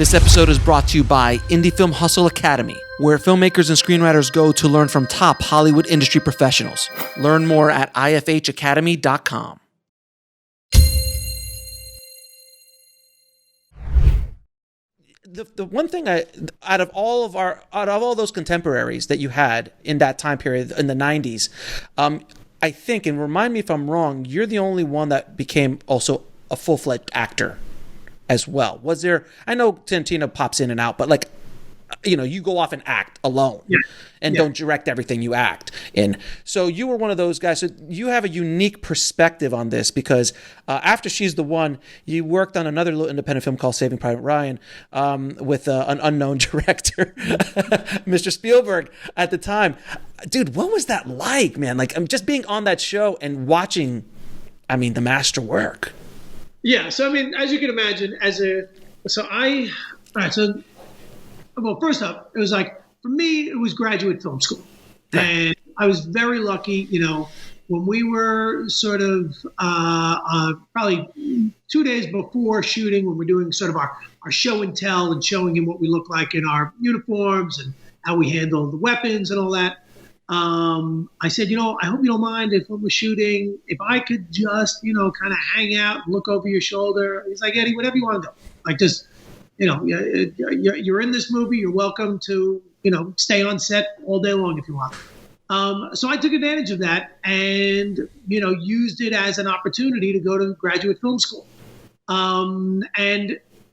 This episode is brought to you by Indie Film Hustle Academy, where filmmakers and screenwriters go to learn from top Hollywood industry professionals. Learn more at ifhacademy.com. The one thing out of all those contemporaries that you had in that time period in the 90s, I think, and remind me if I'm wrong, you're the only one that became also a full-fledged actor as well. Was there, I know Tarantino pops in and out, but you go off and act alone and don't direct everything you act in. So you were one of those guys. So you have a unique perspective on this because after She's the One, you worked on another little independent film called Saving Private Ryan with an unknown director, Mr. Spielberg at the time. Dude, what was that like, man? Like, I'm just being on that show and watching, the master work. Yeah. So, as you can imagine, well, first up, it was like, for me, it was graduate film school. Right. And I was very lucky, when we were sort of probably 2 days before shooting, when we're doing sort of our show and tell and showing him what we look like in our uniforms and how we handle the weapons and all that. I said, I hope you don't mind if when we're shooting, if I could just, kind of hang out and look over your shoulder. He's like, Eddie, whatever you want to do. Like, just, you're in this movie. You're welcome to, stay on set all day long if you want. So I took advantage of that and, used it as an opportunity to go to graduate film school. And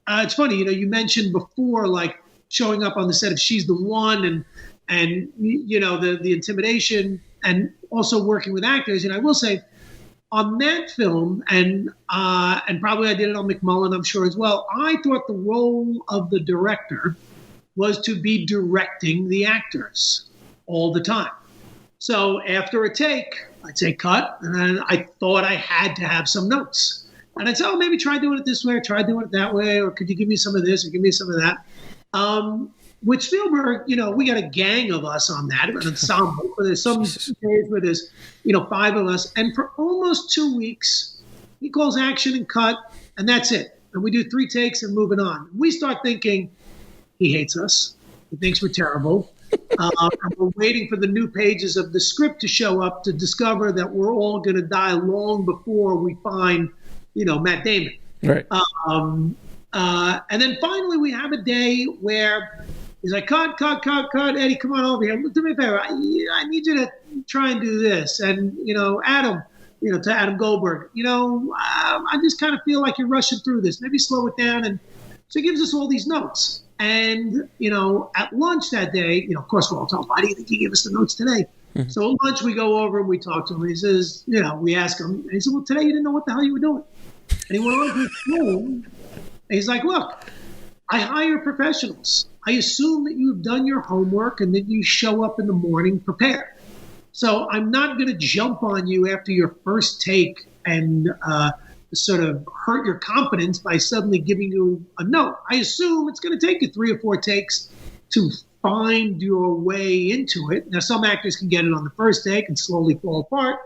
it's funny, you mentioned before, like showing up on the set of She's the One and the intimidation and also working with actors. And I will say on that film, and probably I did it on McMullen, I'm sure as well, I thought the role of the director was to be directing the actors all the time. So after a take, I'd say cut, and then I thought I had to have some notes. And I'd say, maybe try doing it this way, or try doing it that way, or could you give me some of this, or give me some of that? With Spielberg, we got a gang of us on that, an ensemble. But there's some days where there's, 5 of us. And for almost 2 weeks, he calls action and cut, and that's it. And we do 3 takes and moving on. We start thinking, he hates us. He thinks we're terrible. And we're waiting for the new pages of the script to show up to discover that we're all going to die long before we find, Matt Damon. Right. And then finally we have a day where he's like, cut, Eddie, come on over here. Do me a favor. I need you to try and do this. And, Adam, to Adam Goldberg, I just kind of feel like you're rushing through this. Maybe slow it down. And so he gives us all these notes. And, at lunch that day, of course, we're all talking, why do you think he gave us the notes today? Mm-hmm. So at lunch we go over and we talk to him. And he says, we ask him. And he said, well, today you didn't know what the hell you were doing. And he went on to his phone. And he's like, look, I hire professionals. I assume that you've done your homework and that you show up in the morning prepared. So I'm not going to jump on you after your first take and sort of hurt your confidence by suddenly giving you a note. I assume it's going to take you 3 or 4 takes to find your way into it. Now, some actors can get it on the first take and slowly fall apart.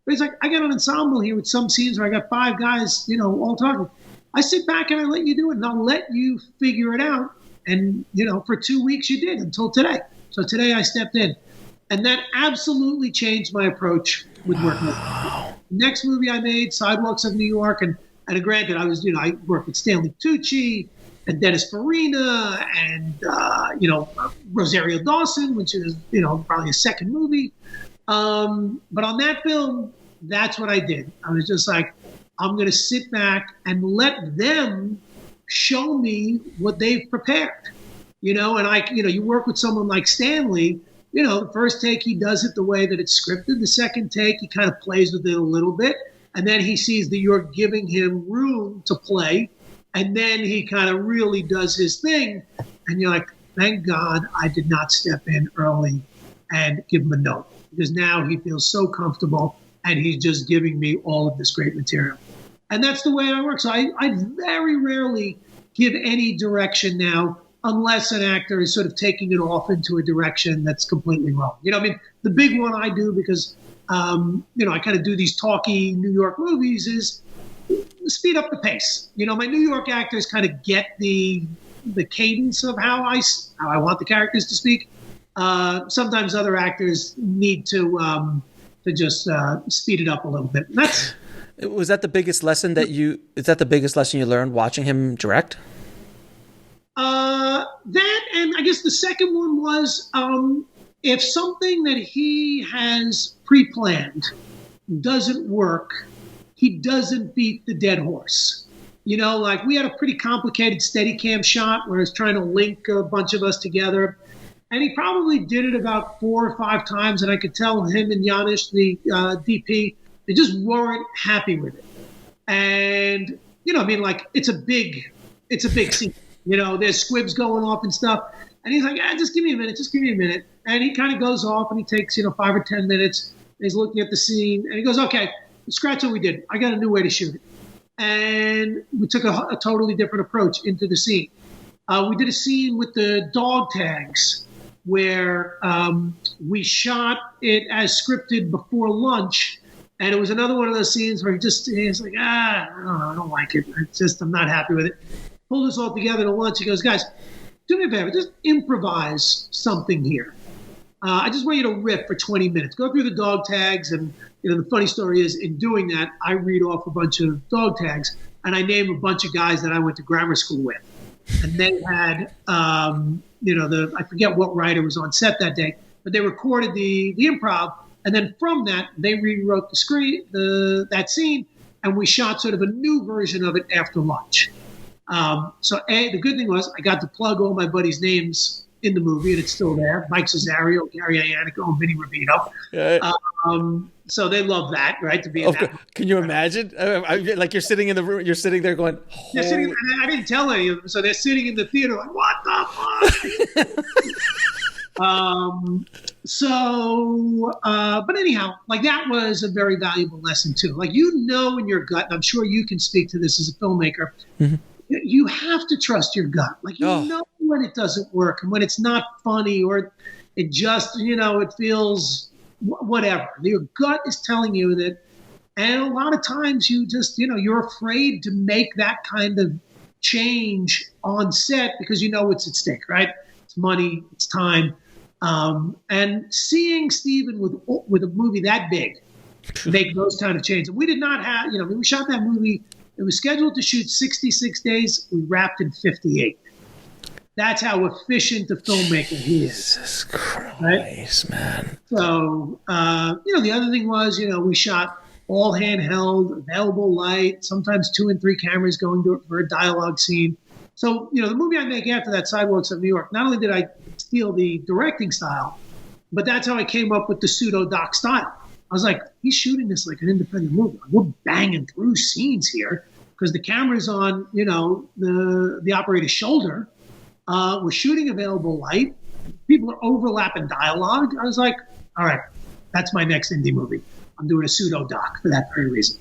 But it's like, I got an ensemble here with some scenes where I got 5 guys, all talking. I sit back and I let you do it, and I'll let you figure it out. And, for 2 weeks you did until today. So today I stepped in. And that absolutely changed my approach with working with them. Next movie I made, Sidewalks of New York. And granted, I worked with Stanley Tucci and Dennis Farina and, Rosario Dawson, which is, probably a second movie. But on that film, that's what I did. I was just like, I'm going to sit back and let them show me what they've prepared, and you work with someone like Stanley, the first take, he does it the way that it's scripted. The second take, he kind of plays with it a little bit. And then he sees that you're giving him room to play. And then he kind of really does his thing. And you're like, thank God I did not step in early and give him a note. Because now he feels so comfortable and he's just giving me all of this great material. And that's the way I work. So I very rarely give any direction now unless an actor is sort of taking it off into a direction that's completely wrong. The big one I do because, I kind of do these talky New York movies is speed up the pace. My New York actors kind of get the the cadence of how I want the characters to speak. Sometimes other actors need to just speed it up a little bit. Was that the biggest lesson is that the biggest lesson you learned watching him direct? That, and I guess the second one was, if something that he has pre-planned doesn't work, he doesn't beat the dead horse. Like we had a pretty complicated Steadicam shot where I was trying to link a bunch of us together. And he probably did it about 4 or 5 times. And I could tell him and Janusz, the DP, they just weren't happy with it. And, like it's a big scene. There's squibs going off and stuff. And he's like, just give me a minute. And he kind of goes off and he takes, 5 or 10 minutes. And he's looking at the scene and he goes, okay, scratch what we did. I got a new way to shoot it. And we took a totally different approach into the scene. We did a scene with the dog tags where we shot it as scripted before lunch. And it was another one of those scenes where he's like, I don't like it. I'm not happy with it. Pulled us all together to lunch. He goes, guys, do me a favor, just improvise something here. I just want you to riff for 20 minutes. Go through the dog tags. And, the funny story is, in doing that, I read off a bunch of dog tags, and I name a bunch of guys that I went to grammar school with. And they had, I forget what writer was on set that day, but they recorded the improv. And then from that, they rewrote that scene, and we shot sort of a new version of it after lunch. The good thing was I got to plug all my buddies' names in the movie, and it's still there. Mike Cesario, Gary Iannico, and Vinny Rubino. Yeah. So they love that, right? To be in that. Can you imagine? Like you're sitting in the room, you're sitting there going, I didn't tell any of them, so they're sitting in the theater like, what the fuck? But anyhow, like that was a very valuable lesson too. Like, in your gut, and I'm sure you can speak to this as a filmmaker, mm-hmm. You have to trust your gut. Like, know when it doesn't work and when it's not funny or it just, it feels whatever. Your gut is telling you that. And a lot of times you just, you're afraid to make that kind of change on set because what's at stake, right? It's money, it's time. And seeing Steven with a movie that big make those kind of changes. We did not have, we shot that movie. It was scheduled to shoot 66 days. We wrapped in 58. That's how efficient a filmmaker he is. Jesus Christ, right? Man. So, the other thing was, we shot all handheld, available light, sometimes 2 and 3 cameras going to it for a dialogue scene. So, the movie I make after that, Sidewalks of New York, not only did I steal the directing style, but that's how I came up with the pseudo-doc style. I was like, he's shooting this like an independent movie. We're banging through scenes here because the camera's on, the operator's shoulder. We're shooting available light. People are overlapping dialogue. I was like, all right, that's my next indie movie. I'm doing a pseudo-doc for that very reason.